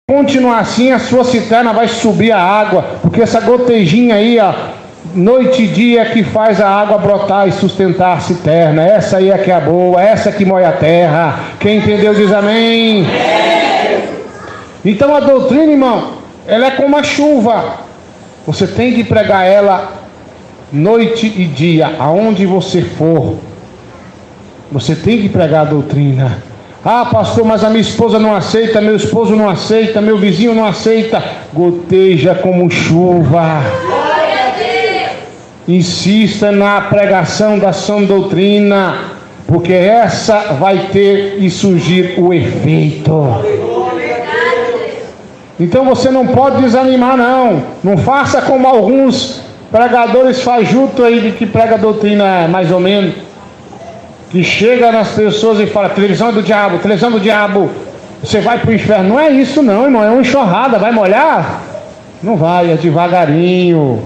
continuar assim, a sua cisterna vai subir a água, porque essa gotejinha aí, ó, noite e dia, que faz a água brotar e sustentar a cisterna. Essa aí é que é a boa, essa que moe a terra. Quem entendeu diz amém. Então a doutrina, irmão, ela é como a chuva. Você tem que pregar ela noite e dia, aonde você for. Você tem que pregar a doutrina. Ah, pastor, mas a minha esposa não aceita, meu esposo não aceita, meu vizinho não aceita. Goteja como chuva. Insista na pregação da sã doutrina, porque essa vai ter e surgir o efeito. Então você não pode desanimar, não. Não faça como alguns pregadores fajutos aí de que prega a doutrina mais ou menos, que chega nas pessoas e fala: televisão é do diabo, televisão é do diabo, você vai para o inferno. Não é isso não, irmão, é uma enxurrada. Vai molhar? Não vai, é devagarinho.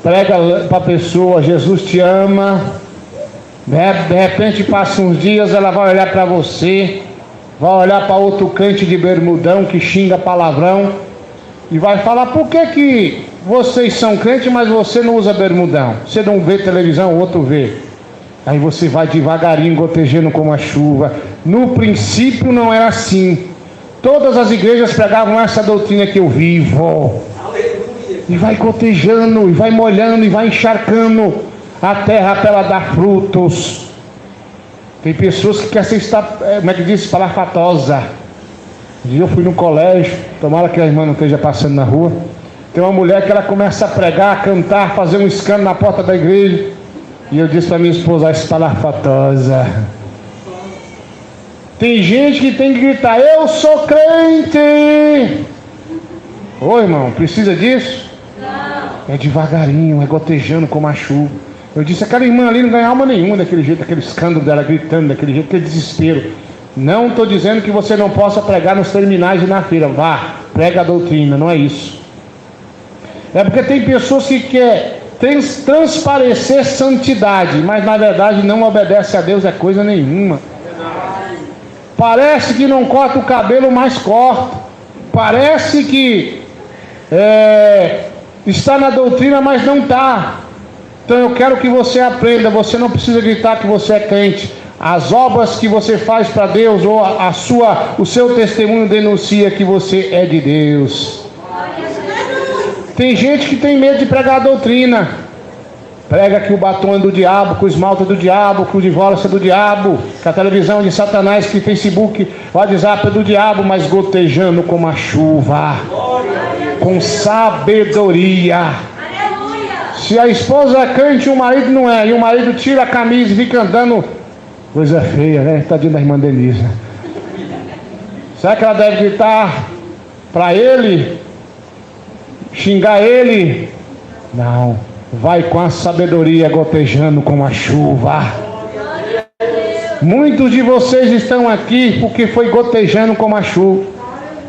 Prega para a pessoa: Jesus te ama. De repente passa uns dias, ela vai olhar para você, vai olhar para outro crente de bermudão que xinga palavrão e vai falar: por que vocês são crentes, mas você não usa bermudão? Você não vê televisão, o outro vê. Aí você vai devagarinho, gotejando como a chuva. No princípio não era assim. Todas as igrejas pregavam essa doutrina que eu vivo. E vai gotejando, e vai molhando, e vai encharcando a terra para ela dar frutos. Tem pessoas que querem ser, como é que diz, espalhafatosa. Um dia eu fui no colégio, tomara que a irmã não esteja passando na rua. Tem uma mulher que ela começa a pregar, a cantar, fazer um escândalo na porta da igreja. E eu disse para minha esposa: espalhafatosa. Tem gente que tem que gritar: eu sou crente. Ô irmão, precisa disso? Não. É devagarinho, é gotejando como a chuva. Eu disse: aquela irmã ali não ganha alma nenhuma daquele jeito, daquele escândalo dela gritando daquele jeito, aquele desespero. Não estou dizendo que você não possa pregar nos terminais e na feira. Vá, prega a doutrina, não é isso. É porque tem pessoas que querem transparecer santidade, mas na verdade não obedece a Deus é coisa nenhuma. Parece que não corta o cabelo, mas corta. Parece que está na doutrina, mas não está. Então eu quero que você aprenda. Você não precisa gritar que você é crente. As obras que você faz para Deus, ou o seu testemunho denuncia que você é de Deus. Tem gente que tem medo de pregar a doutrina. Prega que o batom é do diabo, que o esmalte é do diabo, que o divórcio é do diabo, que a televisão é de Satanás, que o Facebook, o WhatsApp é do diabo, mas gotejando como a chuva, com sabedoria. Se a esposa é crente e o marido não é, e o marido tira a camisa e fica andando, coisa feia, né? Tadinho da irmã Denise. Será que ela deve gritar para ele? Xingar ele? Não. Vai com a sabedoria, gotejando como a chuva. Muitos de vocês estão aqui porque foi gotejando como a chuva.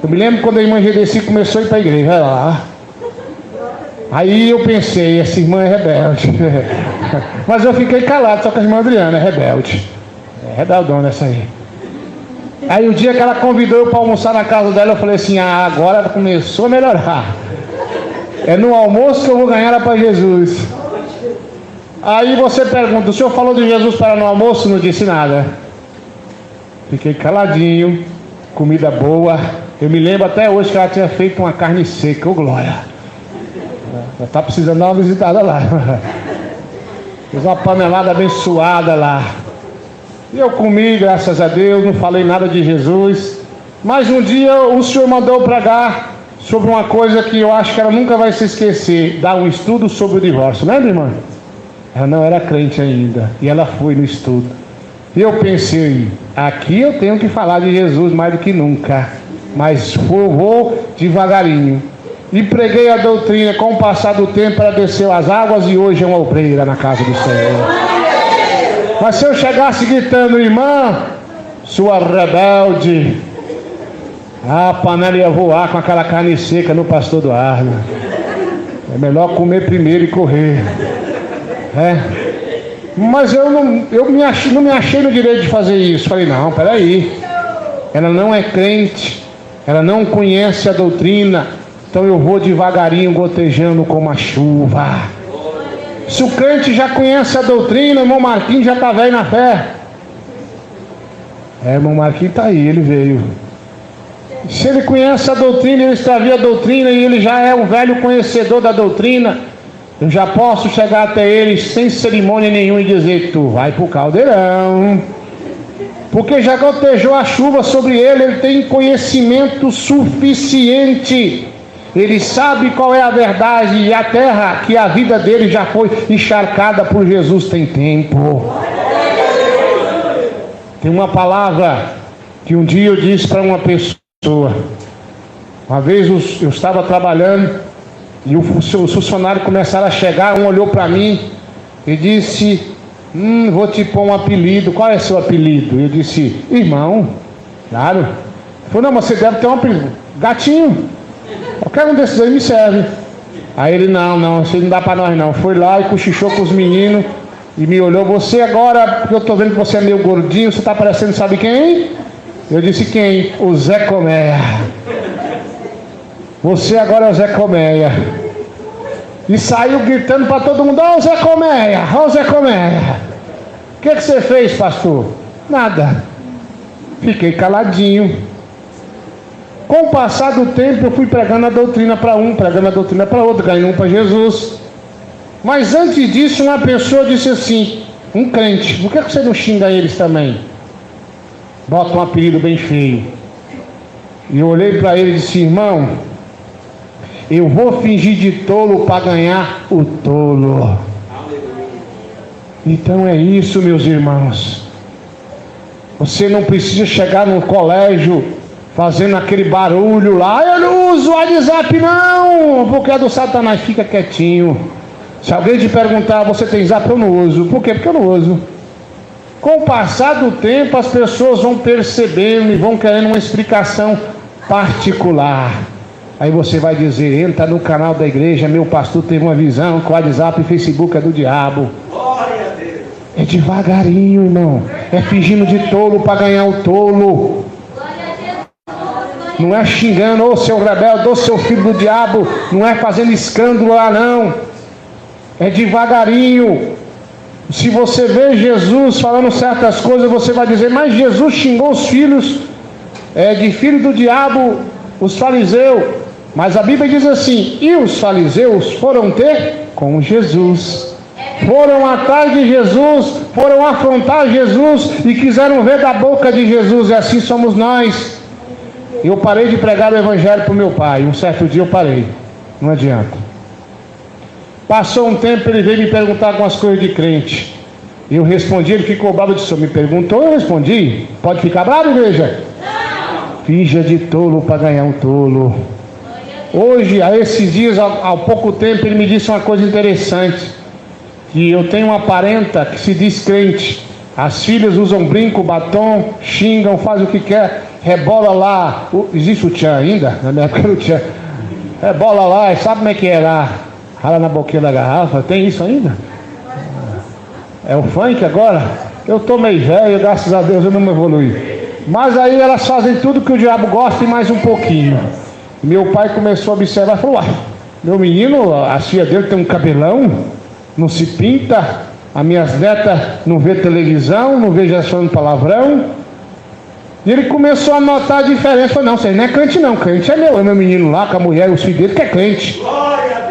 Eu me lembro quando a irmã Gedeci começou a ir para a igreja. Olha lá. Aí eu pensei: essa irmã é rebelde. Mas eu fiquei calado, só que a irmã Adriana é rebelde. É rebeldona essa aí. Aí o dia que ela convidou eu para almoçar na casa dela, eu falei assim: agora ela começou a melhorar. É no almoço que eu vou ganhar ela para Jesus. Aí você pergunta: o senhor falou de Jesus para no almoço? Não disse nada. Fiquei caladinho. Comida boa. Eu me lembro até hoje que ela tinha feito uma carne seca. Ô glória. Ela está precisando dar uma visitada lá. Fiz uma panelada abençoada lá. E eu comi, graças a Deus. Não falei nada de Jesus. Mas um dia o senhor mandou pregar sobre uma coisa que eu acho que ela nunca vai se esquecer: dar um estudo sobre o divórcio. Lembra, irmã? Ela não era crente ainda, e ela foi no estudo. E eu pensei: aqui eu tenho que falar de Jesus mais do que nunca. Mas vou devagarinho. E preguei a doutrina. Com o passar do tempo ela desceu as águas e hoje é uma obreira na casa do Senhor. Mas se eu chegasse gritando: irmã, sua rebelde, a panela ia voar com aquela carne seca no pastor Eduardo. É melhor comer primeiro e correr. Mas eu não me achei no direito de fazer isso. Falei: não, peraí. Ela não é crente. Ela não conhece a doutrina, então eu vou devagarinho gotejando como a chuva. Se o crente já conhece a doutrina, o irmão Marquinhos já está velho na fé. Irmão Marquinhos está aí, ele veio. Se ele conhece a doutrina, ele extravia a doutrina e ele já é um velho conhecedor da doutrina, eu já posso chegar até ele sem cerimônia nenhuma e dizer: tu vai pro caldeirão, porque já gotejou a chuva sobre ele, ele tem conhecimento suficiente, ele sabe qual é a verdade, e a terra, que a vida dele já foi encharcada por Jesus, tem tempo. Tem uma palavra que um dia eu disse para uma pessoa. Uma vez eu estava trabalhando e os funcionários começaram a chegar. Um olhou para mim e disse: vou te pôr um apelido. Qual é seu apelido? Eu disse: irmão. Claro. Ele falou: não, mas você deve ter um apelido. Gatinho. Qualquer um desses aí me serve. Aí ele: não, isso não dá para nós não. Foi lá e cochichou com os meninos e me olhou: você agora, porque eu estou vendo que você é meio gordinho, você está parecendo sabe quem? Eu disse: quem? O Zé Colmeia. Você agora é o Zé Colmeia. E saiu gritando para todo mundo: ó o Zé Colmeia, ó o Zé Colmeia. O que você fez, pastor? Nada. Fiquei caladinho. Com o passar do tempo, eu fui pregando a doutrina para um, pregando a doutrina para outro, ganhando um para Jesus. Mas antes disso, uma pessoa disse assim, um crente: por que você não xinga eles também? Bota um apelido bem feio. E eu olhei para ele e disse: irmão, eu vou fingir de tolo para ganhar o tolo. Então é isso, meus irmãos. Você não precisa chegar no colégio fazendo aquele barulho lá: eu não uso o WhatsApp não, porque é do Satanás. Fica quietinho. Se alguém te perguntar: você tem Zap? Eu não uso. Por quê? Porque eu não uso. Com o passar do tempo, as pessoas vão percebendo e vão querendo uma explicação particular. Aí você vai dizer: entra no canal da igreja, meu pastor teve uma visão que o WhatsApp e Facebook é do diabo. Glória a Deus. É devagarinho, irmão. É fingindo de tolo para ganhar o tolo. Não é xingando: ô seu rebelde, ô seu filho do diabo. Não é fazendo escândalo lá não. É devagarinho. Se você vê Jesus falando certas coisas, você vai dizer: mas Jesus xingou os filhos de filho do diabo, os fariseus. Mas a Bíblia diz assim: e os fariseus foram ter com Jesus, foram atrás de Jesus, foram afrontar Jesus e quiseram ver da boca de Jesus. E assim somos nós. Eu parei de pregar o evangelho para o meu pai. Um certo dia eu parei, não adianta. Passou um tempo, ele veio me perguntar algumas coisas de crente. Eu respondi, ele ficou bravo e disse: me perguntou, eu respondi. Pode ficar bravo, igreja? Não. Finja de tolo para ganhar um tolo. Hoje, a esses dias, há pouco tempo, ele me disse uma coisa interessante. Que eu tenho uma parenta que se diz crente. As filhas usam brinco, batom, xingam, fazem o que quer, rebola lá. Existe o tchan ainda? Na minha época era o tchan. Rebola lá, sabe como é que é lá? Rala na boquinha da garrafa, tem isso ainda? É o funk agora? Eu tô meio velho, graças a Deus eu não me evolui. Mas aí elas fazem tudo que o diabo gosta e mais um pouquinho. Meu pai começou a observar e falou: uai, meu menino, a filha dele tem um cabelão, não se pinta, as minhas netas não vê televisão, não vê já falando palavrão. E ele começou a notar a diferença. Falou: não, você não é crente não, crente é meu menino lá com a mulher e os filhos dele que é crente.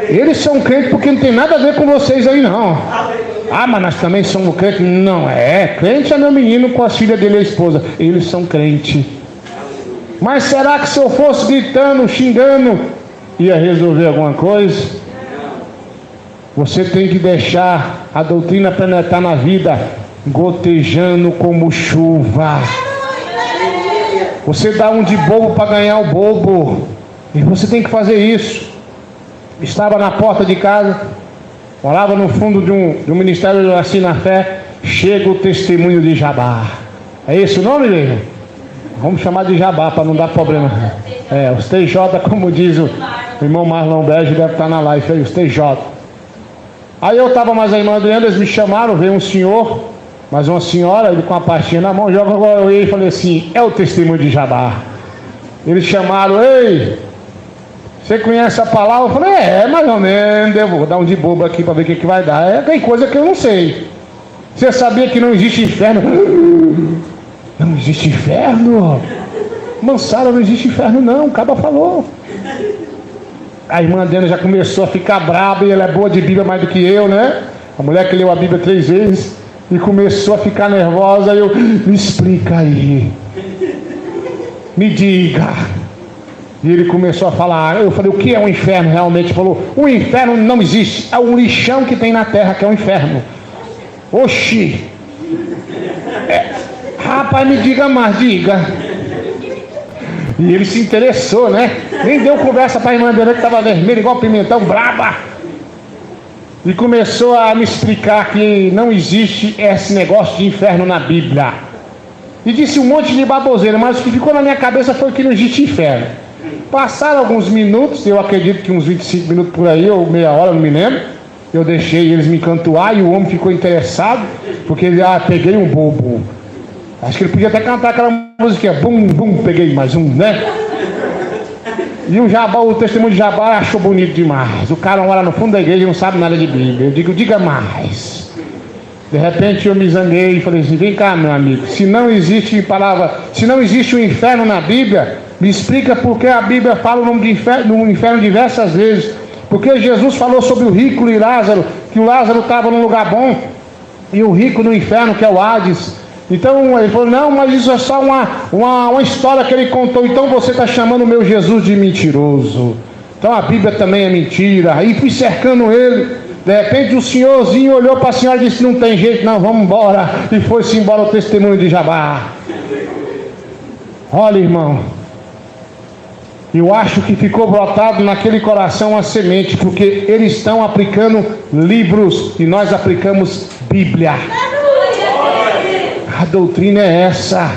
Eles são crentes porque não tem nada a ver com vocês aí não. Ah, mas nós também somos crentes. Não é, crente é meu menino com as filhas dele e a esposa. Eles são crentes. Mas será que se eu fosse gritando, xingando, ia resolver alguma coisa? Você tem que deixar a doutrina penetrar na vida, gotejando como chuva. Você dá um de bobo para ganhar o bobo. E você tem que fazer isso. Estava na porta de casa, morava no fundo de um ministério assim na fé. Chega o testemunho de Jabá. É esse o nome dele? Vamos chamar de Jabá para não dar problema. Os TJ, como diz o irmão Marlon Bege, deve estar na live aí, os TJ. Aí eu estava mais a irmã Adriana, eles me chamaram, veio um senhor, mas uma senhora, ele com a pastinha na mão, joga agora eu e falei assim: é o testemunho de Jabá. Eles chamaram, ei, você conhece a palavra? Eu falei, mais ou menos, eu vou dar um de bobo aqui para ver o que vai dar. Tem coisa que eu não sei. Você sabia que não existe inferno? Não existe inferno? Mansara, não existe inferno não, o Caba falou. A irmã dela já começou a ficar braba e ela é boa de Bíblia mais do que eu, né? A mulher que leu a Bíblia 3 vezes e começou a ficar nervosa. Eu, me explica aí, me diga. E ele começou a falar. Eu falei, o que é um inferno realmente? Ele falou, o inferno não existe, é um lixão que tem na terra que é o inferno. Oxi, rapaz, me diga mais, diga. E ele se interessou, né? Nem deu conversa para a irmã dele que estava vermelha igual pimentão, braba. E começou a me explicar que não existe esse negócio de inferno na Bíblia. E disse um monte de baboseira, mas o que ficou na minha cabeça foi que não existe inferno. Passaram alguns minutos, eu acredito que uns 25 minutos por aí, ou meia hora, não me lembro. Eu deixei eles me cantuar e o homem ficou interessado, porque ele, peguei um bobo. Acho que ele podia até cantar aquela musiquinha, bum, bum, peguei mais um, né? E o Jabá, o testemunho de Jabá achou bonito demais. O cara mora no fundo da igreja e não sabe nada de Bíblia. Eu digo, diga mais. De repente eu me zanguei e falei assim, vem cá, meu amigo, se não existe o inferno na Bíblia, me explica por que a Bíblia fala no inferno diversas vezes. Porque Jesus falou sobre o rico e Lázaro, que o Lázaro estava num lugar bom, e o rico no inferno, que é o Hades. Então ele falou, não, mas isso é só uma história que ele contou. Então você está chamando o meu Jesus de mentiroso. Então a Bíblia também é mentira. Aí fui cercando ele. De repente o senhorzinho olhou para a senhora e disse, não tem jeito não, vamos embora. E foi-se embora o testemunho de Jabá. Olha, irmão, eu acho que ficou brotado naquele coração a semente, porque eles estão aplicando livros e nós aplicamos Bíblia. A doutrina é essa.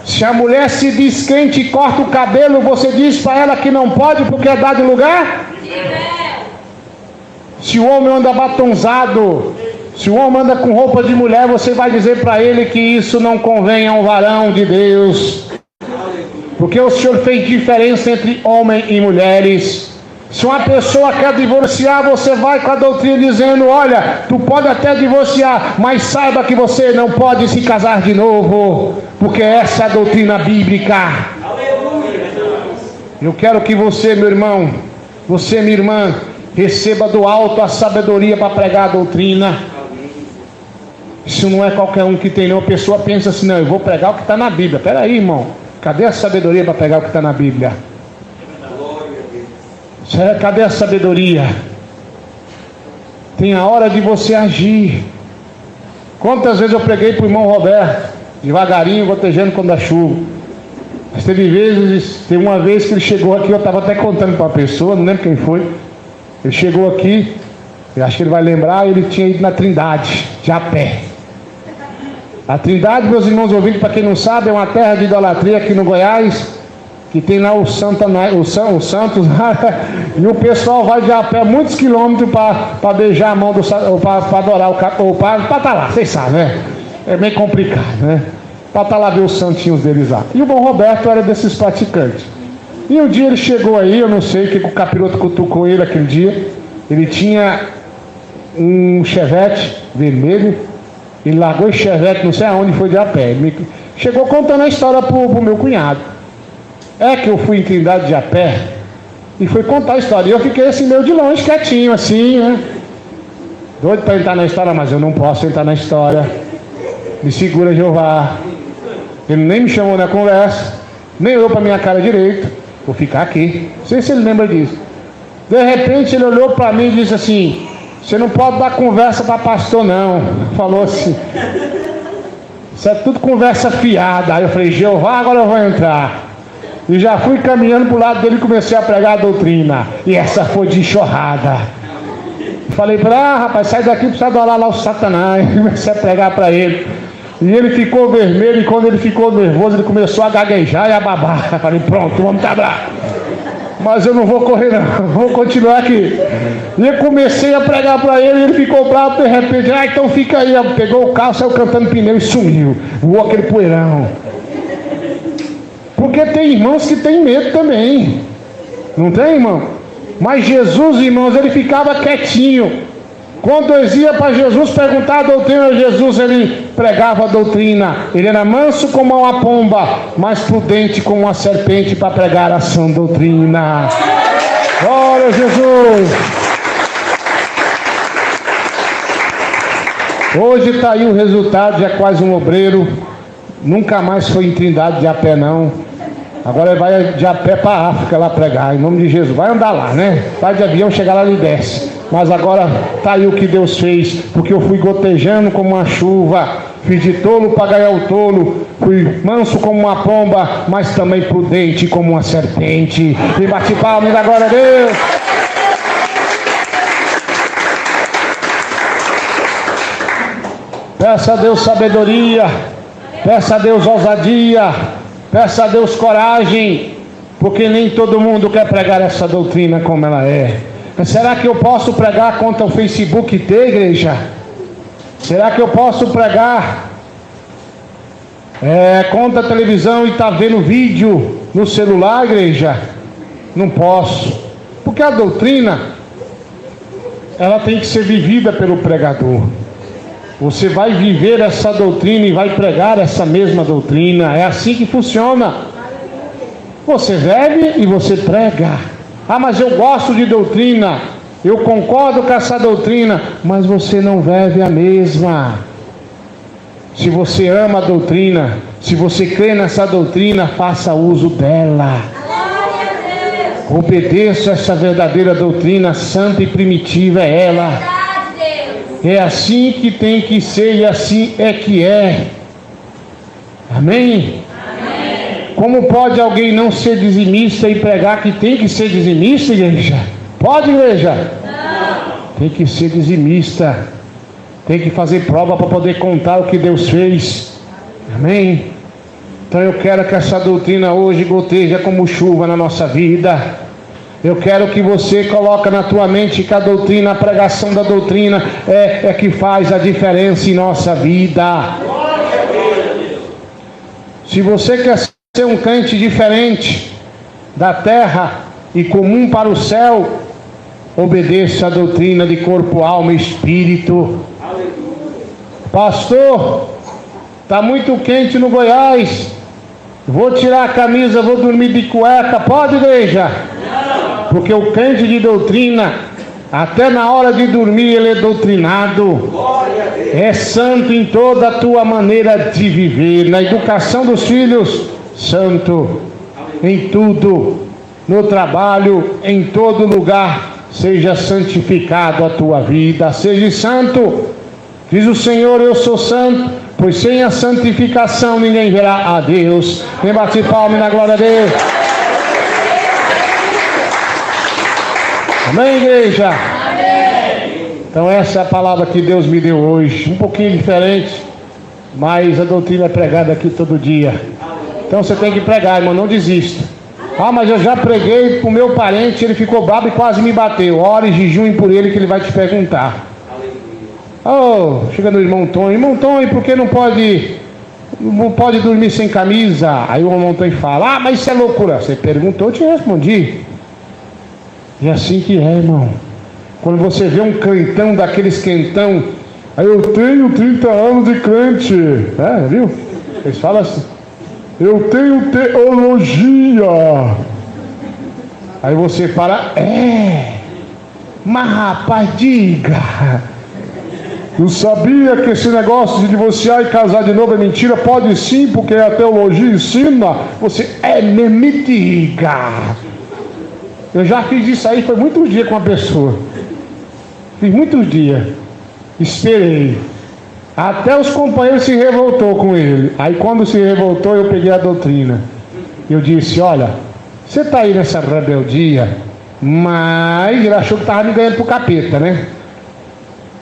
Se a mulher se diz crente e corta o cabelo, você diz para ela que não pode porque é dado lugar? Se o homem anda batonzado, se o homem anda com roupa de mulher, você vai dizer para ele que isso não convém a um varão de Deus. Porque o Senhor fez diferença entre homens e mulheres. Se uma pessoa quer divorciar, você vai com a doutrina dizendo, olha, tu pode até divorciar, mas saiba que você não pode se casar de novo, porque essa é a doutrina bíblica. Eu quero que você, meu irmão, você, minha irmã, receba do alto a sabedoria para pregar a doutrina. Isso não é qualquer um que tem, não. A pessoa pensa assim, não, eu vou pregar o que está na Bíblia. Espera aí, irmão, cadê a sabedoria para pregar o que está na Bíblia? Cadê a sabedoria? Tem a hora de você agir. Quantas vezes eu preguei para o irmão Roberto, devagarinho, gotejando quando dá chuva. Mas tem uma vez que ele chegou aqui, eu estava até contando para uma pessoa, não lembro quem foi. Ele chegou aqui, eu acho que ele vai lembrar, ele tinha ido na Trindade, de a pé. A Trindade, meus irmãos ouvintes, para quem não sabe, é uma terra de idolatria aqui no Goiás, que tem lá o Santos, e o pessoal vai de a pé muitos quilômetros para beijar a mão, para adorar o para estar lá, vocês sabem, né? É meio complicado, né? Para estar lá ver os santinhos deles lá. E o bom Roberto era desses praticantes. E um dia ele chegou aí, eu não sei o que o capiroto cutucou ele aquele dia. Ele tinha um Chevette vermelho, ele largou o Chevette, não sei aonde, foi de a pé. Ele chegou contando a história pro meu cunhado. É que eu fui em Trindade de a pé e foi contar a história. E eu fiquei assim, meio de longe, quietinho, assim, né? Doido para entrar na história, mas eu não posso entrar na história. Me segura, Jeová. Ele nem me chamou na conversa, nem olhou para minha cara direito. Vou ficar aqui. Não sei se ele lembra disso. De repente ele olhou para mim e disse assim: você não pode dar conversa para pastor, não. Falou assim. Isso é tudo conversa fiada. Aí eu falei: Jeová, agora eu vou entrar. E já fui caminhando para o lado dele e comecei a pregar a doutrina. E essa foi de enxurrada. Falei para ele: rapaz, sai daqui, precisa adorar lá o Satanás. Comecei a pregar para ele. E ele ficou vermelho, e quando ele ficou nervoso, ele começou a gaguejar e a babar. Falei: pronto, o homem está bravo. Mas eu não vou correr não, vou continuar aqui. E eu comecei a pregar para ele, e ele ficou bravo, de repente: então fica aí. Pegou o carro, saiu cantando pneu e sumiu. Voou aquele poeirão. Porque tem irmãos que têm medo também. Não tem, irmão? Mas Jesus, irmãos, ele ficava quietinho. Quando eles iam para Jesus perguntar a doutrina de Jesus, ele pregava a doutrina. Ele era manso como uma pomba, mas prudente como uma serpente para pregar a sã doutrina. Glória a Jesus! Hoje está aí o resultado, já é quase um obreiro. Nunca mais foi em Trindade de a pé, não. Agora ele vai de a pé para a África lá pregar, em nome de Jesus. Vai andar lá, né? Vai de avião, chegar lá e desce. Mas agora está aí o que Deus fez, porque eu fui gotejando como uma chuva, fiz de tolo para ganhar o tolo, fui manso como uma pomba, mas também prudente como uma serpente. E bate palma e dá glória a Deus. Peça a Deus sabedoria, peça a Deus ousadia, peça a Deus coragem, porque nem todo mundo quer pregar essa doutrina como ela é. Mas será que eu posso pregar contra o Facebook ter, igreja? Será que eu posso pregar contra a televisão e estar vendo vídeo no celular, igreja? Não posso. Porque a doutrina, ela tem que ser vivida pelo pregador. Você vai viver essa doutrina e vai pregar essa mesma doutrina. É assim que funciona. Você vive e você prega. Ah, mas eu gosto de doutrina, eu concordo com essa doutrina, mas você não vive a mesma. Se você ama a doutrina, se você crê nessa doutrina, faça uso dela. Obedeça essa verdadeira doutrina, santa e primitiva é ela. É assim que tem que ser e assim é que é. Amém? Como pode alguém não ser dizimista e pregar que tem que ser dizimista, igreja? Pode, igreja? Não. Tem que ser dizimista. Tem que fazer prova para poder contar o que Deus fez. Amém? Então eu quero que essa doutrina hoje goteja como chuva na nossa vida. Eu quero que você coloque na tua mente que a doutrina, a pregação da doutrina é que faz a diferença em nossa vida. Se você quer ser um crente diferente da terra e comum para o céu, obedeça a doutrina de corpo, alma e espírito. Pastor, está muito quente no Goiás, vou tirar a camisa, vou dormir de cueca. Pode, igreja? Porque o crente de doutrina, até na hora de dormir ele é doutrinado, é santo em toda a tua maneira de viver, na educação dos filhos, santo em tudo, no trabalho, em todo lugar, seja santificado a tua vida, seja santo. Diz o Senhor, eu sou santo, pois sem a santificação ninguém verá a Deus. Quem bate palma na glória a Deus. Amém, igreja? Amém. Então essa é a palavra que Deus me deu hoje, um pouquinho diferente, mas a doutrina é pregada aqui todo dia. Então você tem que pregar, irmão, não desista. Ah, mas eu já preguei para o meu parente, ele ficou bravo e quase me bateu. Ore e jejum por ele que ele vai te perguntar. Oh, chega no irmão Tonho, por que não pode dormir sem camisa? Aí o irmão Tonho fala, ah, mas isso é loucura. Você perguntou, eu te respondi. E assim que é, irmão. Quando você vê um crentão daqueles quentão, aí eu tenho 30 anos de crente. Viu? Eles falam assim, eu tenho teologia. Aí você fala, mas rapaz, diga. Não sabia que esse negócio de divorciar e casar de novo é mentira? Pode sim, porque a teologia ensina. Você me diga. Eu já fiz isso aí, foi muitos dias com uma pessoa. Fiz muitos dias. Esperei. Até os companheiros se revoltou com ele. Aí quando se revoltou, eu peguei a doutrina. Eu disse, olha, você está aí nessa rebeldia, mas ele achou que estava me ganhando pro capeta, né?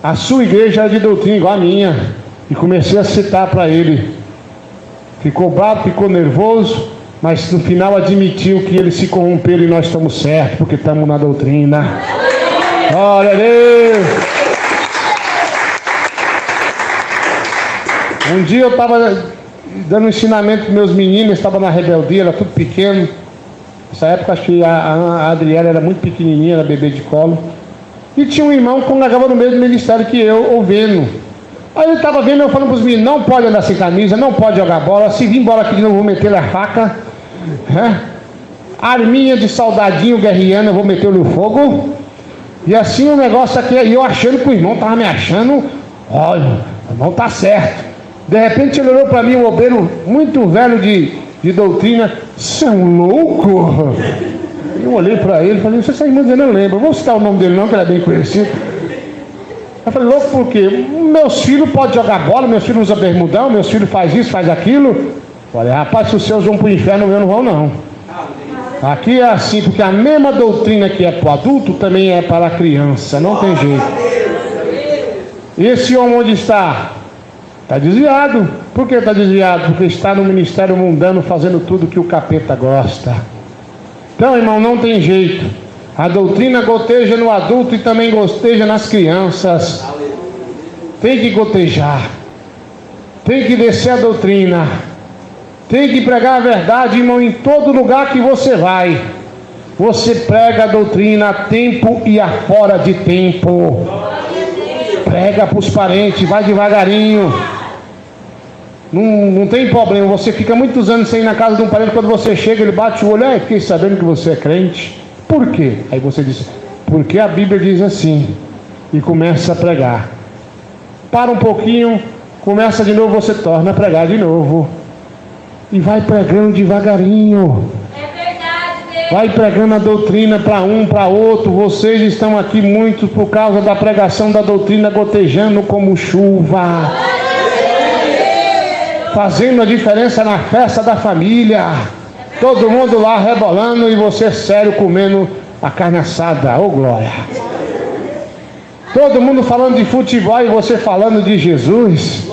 A sua igreja é de doutrina igual a minha. E comecei a citar para ele. Ficou bravo, ficou nervoso, mas no final admitiu que ele se corrompeu e nós estamos certos, porque estamos na doutrina. Glória a Deus! Um dia eu estava dando ensinamento para meus meninos, estava na rebeldia, era tudo pequeno. Nessa época acho que a Adriana era muito pequenininha, era bebê de colo. E tinha um irmão que congregava no mesmo ministério que eu, ouvindo. Aí ele estava vendo, eu falando para os meninos, não pode andar sem camisa, não pode jogar bola, se vir embora aqui de novo, vou meter a faca. Arminha de soldadinho guerreando, eu vou meter no fogo. E assim o negócio aqui, e eu achando que o irmão estava me achando, olha, o irmão tá certo. De repente ele olhou para mim, um obreiro muito velho de doutrina, você é um louco? Eu olhei para ele e falei, você irmão, eu não lembro, vou citar o nome dele não, que ele é bem conhecido. Eu falei, louco por quê? Meus filhos podem jogar bola, meus filhos usam bermudão, meus filhos fazem isso, faz aquilo. Eu falei, rapaz, se os seus vão para o inferno, eu não vou não. Aqui é assim, porque a mesma doutrina que é para o adulto, também é para a criança, não tem jeito. Esse homem onde está? Está desviado. Por que está desviado? Porque está no ministério mundano fazendo tudo que o capeta gosta. Então, irmão, não tem jeito. A doutrina goteja no adulto e também goteja nas crianças. Tem que gotejar. Tem que descer a doutrina. Tem que pregar a verdade, irmão, em todo lugar que você vai. Você prega a doutrina a tempo e a fora de tempo. Prega para os parentes, vai devagarinho. Não tem problema, você fica muitos anos sem ir na casa de um parente, quando você chega, ele bate o olho, fiquei sabendo que você é crente. Por quê? Aí você diz, porque a Bíblia diz assim, e começa a pregar. Para um pouquinho, começa de novo, você torna a pregar de novo. E vai pregando devagarinho. É verdade, Deus. Vai pregando a doutrina para um, para outro. Vocês estão aqui muito por causa da pregação da doutrina gotejando como chuva. Fazendo a diferença na festa da família. Todo mundo lá rebolando e você sério comendo a carne assada. Ô glória. Todo mundo falando de futebol e você falando de Jesus.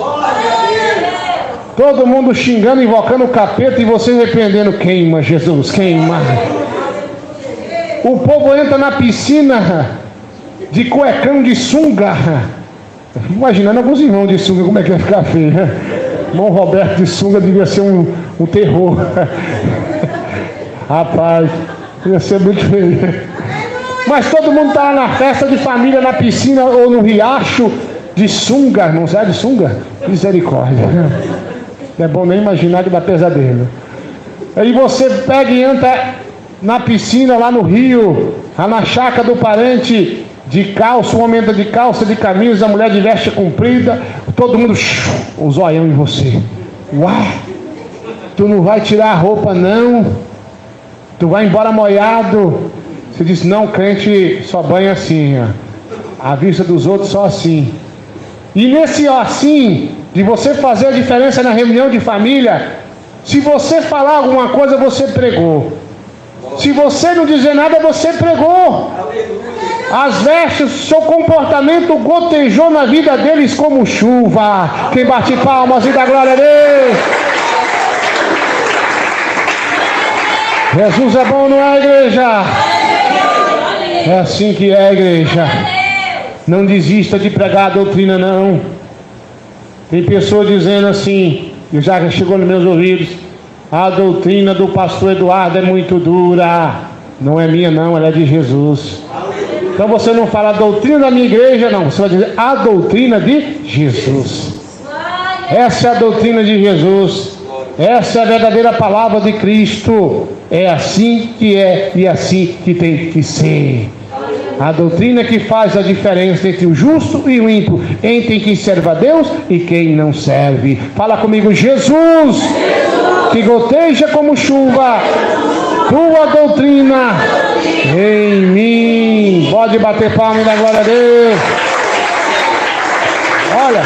Todo mundo xingando, invocando o capeta e você repreendendo. Queima, Jesus, queima. O povo entra na piscina de cuecão de sunga. Imaginando alguns irmãos de sunga, como é que vai ficar feio, né? Irmão Roberto de sunga devia ser um terror. Rapaz, ia ser muito feio. Mas todo mundo estava na festa de família, na piscina ou no riacho de sunga, irmão. Sabe de sunga? Misericórdia. Não é bom nem imaginar que dá pesadelo. Aí você pega e entra na piscina lá no rio, lá na chácara do parente, de calça, o homem entra de calça, de camisa, a mulher de veste comprida, todo mundo, um zoião em você. Uai, tu não vai tirar a roupa não, tu vai embora molhado. Você diz, não, crente só banha assim, ó. A vista dos outros só assim. E nesse assim, de você fazer a diferença na reunião de família, se você falar alguma coisa, você pregou. Se você não dizer nada, você pregou. As vestes, seu comportamento gotejou na vida deles como chuva. Quem bate palmas e dá glória a Deus. Jesus é bom, não é, igreja? É assim que é, igreja. Não desista de pregar a doutrina, não. Tem pessoas dizendo assim, e já chegou nos meus ouvidos, a doutrina do pastor Eduardo é muito dura. Não é minha não, ela é de Jesus. Então você não fala a doutrina da minha igreja, não. Você vai dizer a doutrina de Jesus. Essa é a doutrina de Jesus. Essa é a verdadeira palavra de Cristo. É assim que é e assim que tem que ser. A doutrina que faz a diferença entre o justo e o ímpio, entre quem serve a Deus e quem não serve. Fala comigo, Jesus, que goteja como chuva, tua doutrina em mim. Pode bater palma e dar glória a Deus. Olha,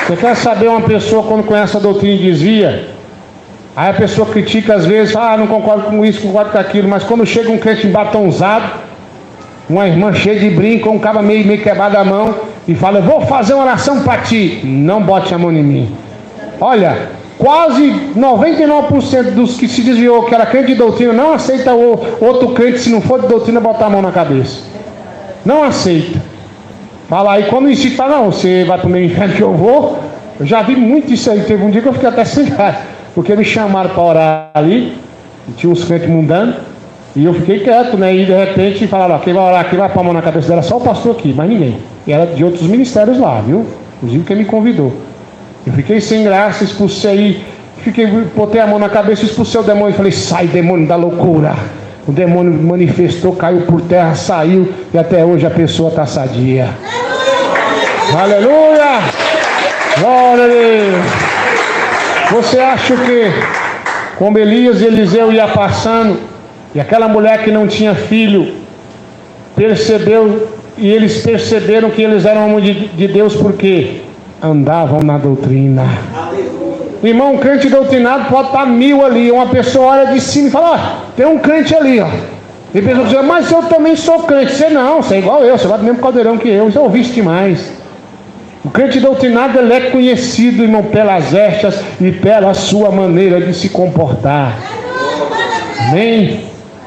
você quer saber uma pessoa quando conhece a doutrina e desvia? Aí a pessoa critica às vezes, não concordo com isso, concordo com aquilo, mas quando chega um crente embatonzado, uma irmã cheia de brinco, um cara meio quebrado a mão e fala, eu vou fazer uma oração para ti. Não bote a mão em mim. Olha, quase 99% dos que se desviou, que era crente de doutrina, não aceita o outro crente, se não for de doutrina, botar a mão na cabeça. Não aceita. Fala aí, quando insiste, fala, não, você vai para o meu inferno que eu vou. Eu já vi muito isso aí. Teve um dia que eu fiquei até sem ar, porque me chamaram para orar ali, e tinha uns crentes mundando, e eu fiquei quieto, né? E de repente falaram: ó, quem vai orar aqui vai pôr a mão na cabeça dela, só o pastor aqui, mais ninguém. E era de outros ministérios lá, viu? Inclusive quem me convidou. Eu fiquei sem graça, expulsei, botei a mão na cabeça, expulsei o demônio e falei: sai, demônio da loucura. O demônio manifestou, caiu por terra, saiu, e até hoje a pessoa está sadia. Aleluia! Glória a Deus! Você acha que, como Elias e Eliseu ia passando, e aquela mulher que não tinha filho, percebeu, e eles perceberam que eles eram homens de Deus porque andavam na doutrina. Irmão, um crente doutrinado pode estar 1000 ali. Uma pessoa olha de cima e fala: ó, tem um crente ali, ó. E a pessoa diz: mas eu também sou crente. Você não, você é igual eu, você vai do mesmo caldeirão que eu. Isso eu ouvi demais. O crente doutrinado, ele é conhecido, irmão, pelas vestes e pela sua maneira de se comportar. Amém?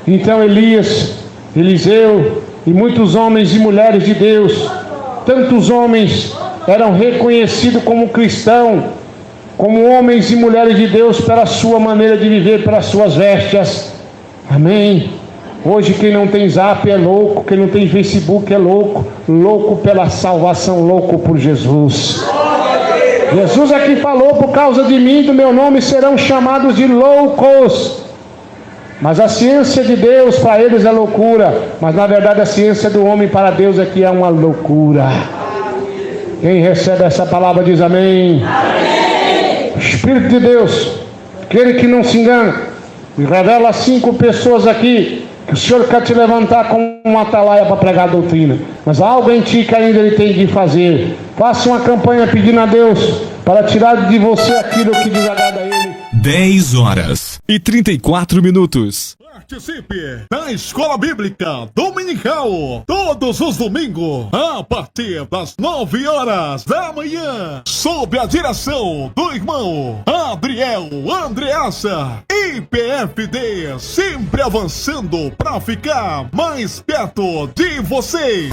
Então Elias, Eliseu e muitos homens e mulheres de Deus, tantos homens eram reconhecidos como cristãos, como homens e mulheres de Deus, pela sua maneira de viver, pelas suas vestes. Amém? Hoje quem não tem Zap é louco, quem não tem Facebook é louco, louco pela salvação, louco por Jesus. Jesus aqui falou: por causa de mim e do meu nome serão chamados de loucos. Mas a ciência de Deus para eles é loucura, mas na verdade a ciência do homem para Deus é que é uma loucura. Quem recebe essa palavra diz amém. Amém. Espírito de Deus, aquele que não se engana, me revela 5 pessoas aqui que o Senhor quer te levantar como uma atalaia para pregar a doutrina, mas há algo em ti que ainda ele tem de fazer. Faça uma campanha pedindo a Deus para tirar de você aquilo que desagrada a ele. 10h34. Participe da Escola Bíblica Dominical todos os domingos a partir das 9 horas da manhã, sob a direção do irmão Adriel Andreassa. IPFD, sempre avançando para ficar mais perto de você.